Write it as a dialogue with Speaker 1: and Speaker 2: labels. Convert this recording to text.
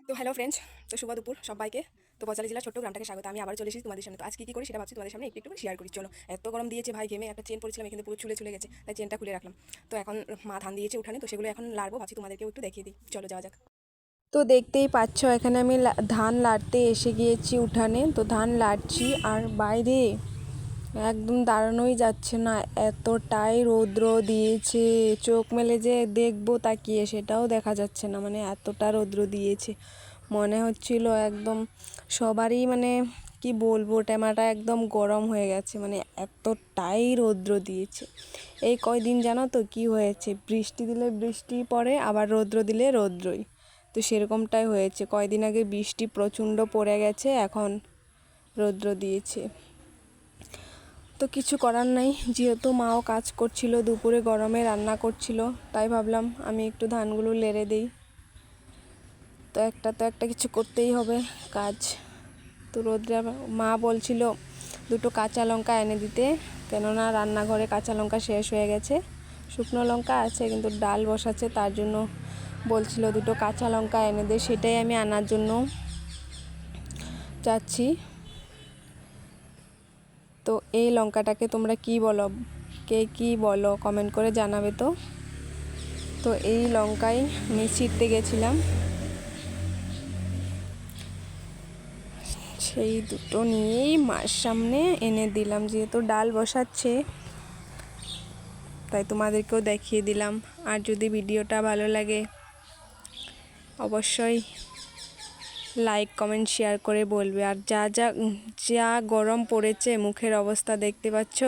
Speaker 1: তো hello friends, তো শুভ দুপুর সবাইকে। তো বচালি জেলার ছোট্ট গ্রামটাকে স্বাগত। আমি আবার চলে এসেছি তোমাদের সামনে। তো আজ কী করি সেটা ভাবছি তোমাদের সামনে একটু শেয়ার করি। চলো, এত গরম দিয়েছে ভাই, ঘেমে একটা চেন পরেছিলাম এখানে পুরো চুলে গেছে, তাই চেনটা খুলে রাখলাম। তো এখন মা ধান দিয়েছে উঠানে, তো সেগুলো এখন লাড়বো, ভাবছি তোমাদেরকেও একটু দেখিয়ে দিই। চলো যাওয়া যাক। তো দেখতেই পাচ্ছ এখানে আমি ধান লাড়তে এসে গিয়েছি উঠানে। তো ধান লাড়ছি আর বাইরে একদম দাঁড়ানোই যাচ্ছে না, এতটাই রৌদ্র দিয়েছে। চোখ মেলে যে দেখবো তাকিয়ে সেটাও দেখা যাচ্ছে না, মানে এতটা রৌদ্র দিয়েছে। মনে হচ্ছিল একদম সবারই মানে কি বলবো, টেমাটা একদম গরম হয়ে গেছে, মানে এতটাই রৌদ্র দিয়েছে। এই কয়দিন জানো তো কি হয়েছে, বৃষ্টি দিলে বৃষ্টি পড়ে, আবার রৌদ্র দিলে রৌদ্রই। তো সেরকমটাই হয়েছে। কয়দিন আগে বৃষ্টি প্রচণ্ড পড়ে গেছে, এখন রৌদ্র দিয়েছে। তো কিছু করার নাই, যেহেতু মাও কাজ করছিল, দুপুরে গরমে রান্না করছিল, তাই ভাবলাম আমি একটু ধানগুলো লেড়ে দিই। তো একটা কিছু করতেই হবে কাজ। তো রোদ্রে মা বলছিল দুটো কাঁচা লঙ্কা এনে দিতে, কেননা রান্নাঘরে কাঁচা লঙ্কা শেষ হয়ে গেছে। শুকনো লঙ্কা আছে কিন্তু ডাল বসাচ্ছে, তার জন্য বলছিল দুটো কাঁচা লঙ্কা এনে দে, সেটাই আমি আনার জন্য যাচ্ছি। তো এই লঙ্কাটাকে তোমরা কি বলো, কে কি বলো কমেন্ট করে জানাবে। তো এই লঙ্কাই আমি ছিঁড়তে গেছিলাম, সেই দুটো নিয়েই মার সামনে এনে দিলাম। যেহেতু ডাল বসাচ্ছে তাই তোমাদেরকেও দেখিয়ে দিলাম। আর যদি ভিডিওটা ভালো লাগে অবশ্যই লাইক কমেন্ট শেয়ার করে বলবে। আর যা গরম পড়েছে, মুখের অবস্থা দেখতে পাচ্ছ।